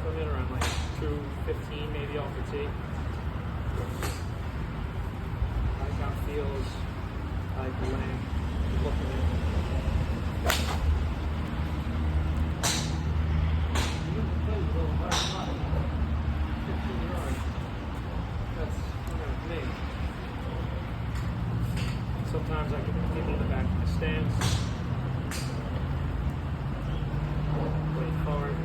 limit around like 215 maybe off the tee. Like how it feels like laying, looking at it. Even the play is a little hard shot. 15 yards. That's kind of me. Sometimes I can get in the back of the stands. Way forward.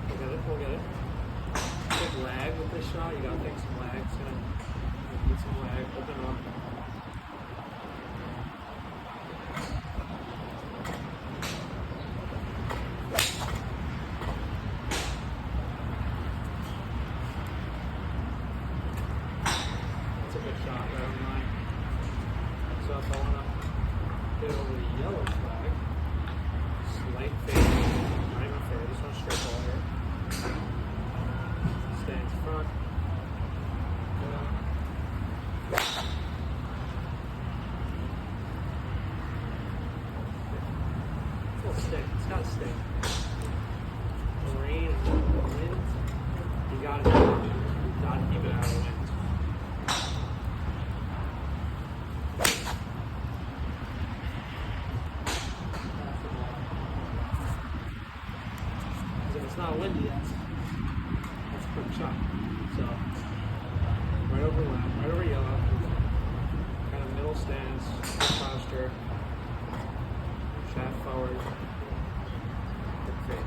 We'll get it, we'll get it. Big lag with this shot. You gotta take some lag. It's gonna need some lag. Open up. That's a good shot right on the line. So if I wanna get over the yellow flag, slight fade. Not even fair, just want straight ball here. Stands front. It's a little stick. It's got to stick. The rain and the wind, you gotta keep it out of the wind. If it's not windy, that's a quick shot. So, right over left, right over yellow, kind of middle stance, good posture, shaft forward, good fade.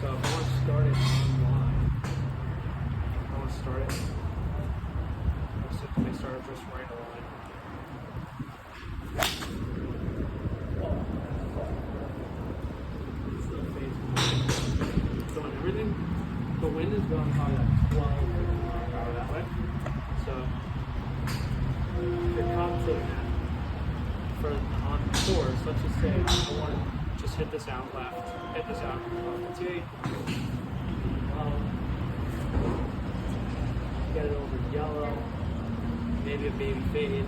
So if I want to start it on line, I want to start it, I start it just right along. Still facing. Doing everything. The wind is going probably like 12 miles an hour that way. So you're compensating that for on course. Let's just say I want to just hit this out left, hit this out off the tee. Get it over yellow, maybe a baby fade.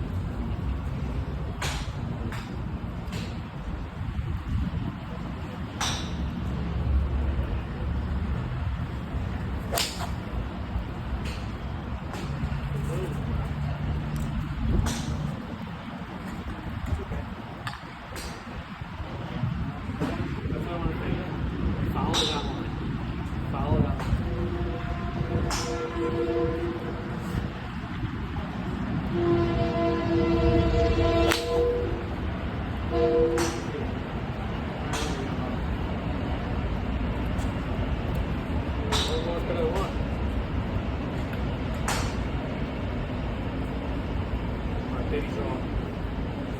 Big draw.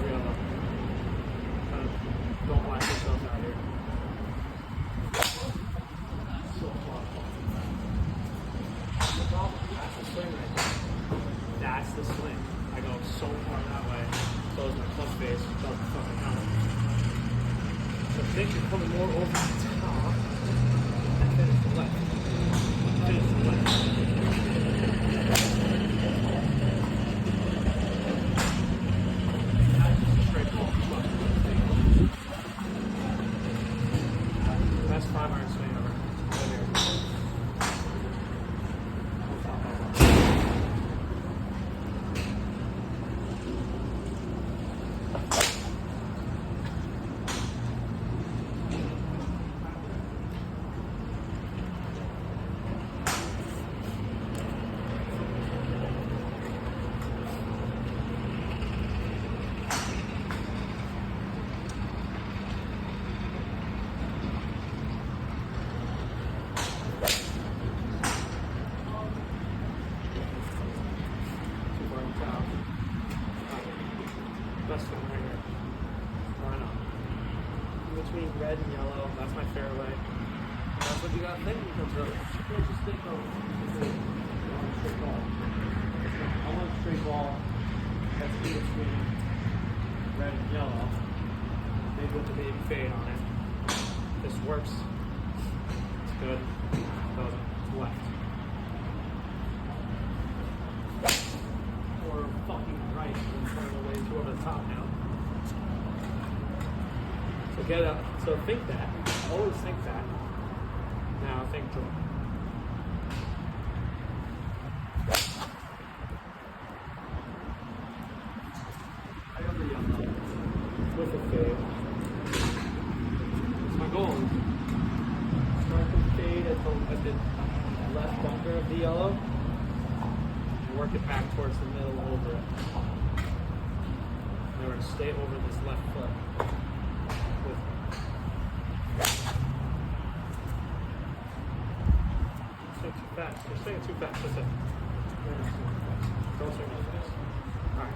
Real. Don't whack yourself out here. So far. That's the swing right there. That's the swing. I go so far that way. Close my club face. Doesn't fucking count. So I think you're coming more over the top. And finish the left. Finish the left. Best 5-iron swing ever. Right here. you got to think because you can't just think of straight ball. I want a straight ball that's in between red and yellow, maybe with the baby fade on it. This works. It's good. Goes left. Or fucking right. I'm trying to way too over the top now. So get up. So think that. Always think that. Now think draw. I got the yellow with the fade. It's my goal. Start the fade at the left bunker of the yellow and work it back towards the middle over it. And we're going to stay over this left foot. Too fast. You're staying too fast. That's it. Don't swing like this. Alright.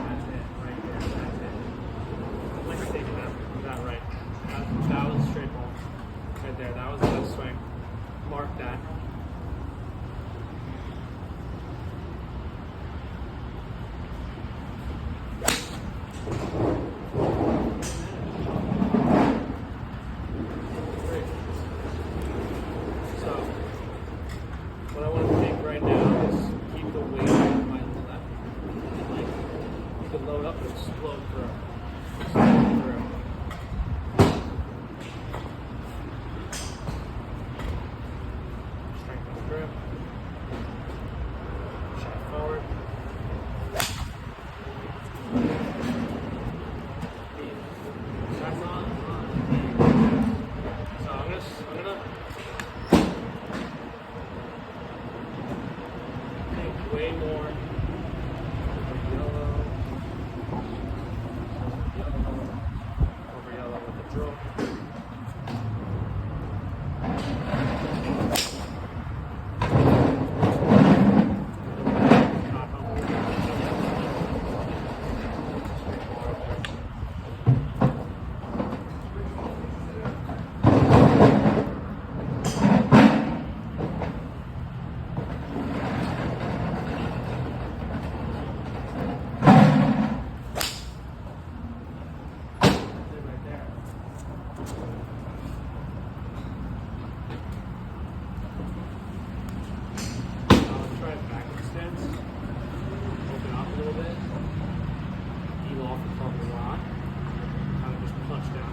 That's it. Right there. That's it. I like taking that. That right. That was straight ball. Right there. That was the left swing. Mark that. Great. So, what I want to think right now is keep the weight on my left. And like, you can load up and explode through. Explode through. Grip. Shot forward. That's on. So I'm gonna think way more over yellow with the drill. Open up a little bit, heel off the front of the rock, kind of just punch down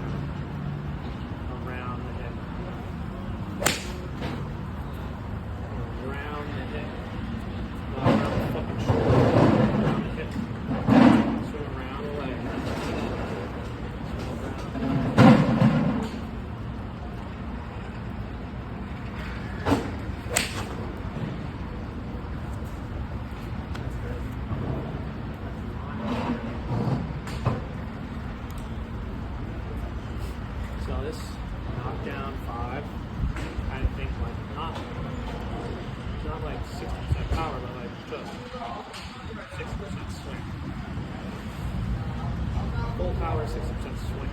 around the hip. Around the hip. Not around the fucking shoulder, around the hip. Swing around the leg. Swing around. So this knockdown 5, I think like not like 60% power, but like just 6% swing. Full power, 60% swing.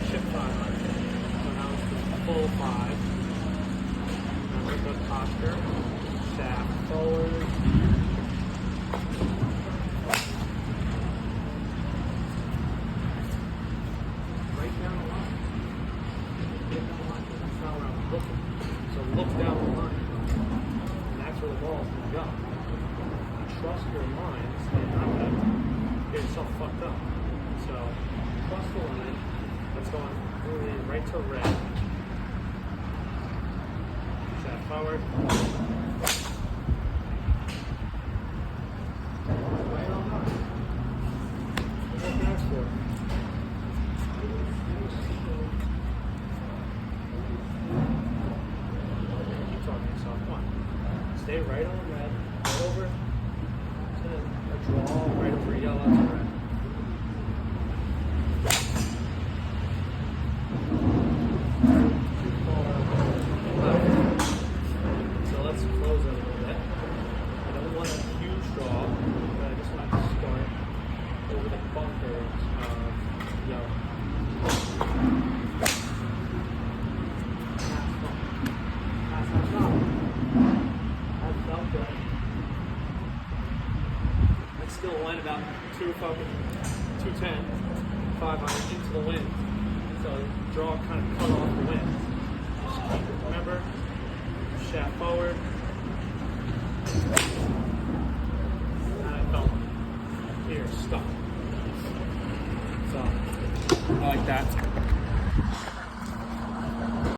Chip 5. So now it's the full 5. Remember good posture. Shaft forward. Right down the line. Right down the line. That's not where I'm looking. So look down the line. And that's where the ball's going to go. You trust your line, so you're not going to get yourself fucked up. So trust the line. That's going right to red. Shaft forward. Right on up. What do you ask for? Stay right on red. Right over to a draw, right over yellow to red. Too far left. So let's close it a little bit. I don't want a huge draw, but I just want to start over the bunkers of yellow. Still went about 210, 5 iron into the wind. So draw kind of cut off the wind. Just keep it. Remember, shaft forward. And I felt here, stuck. So I like that.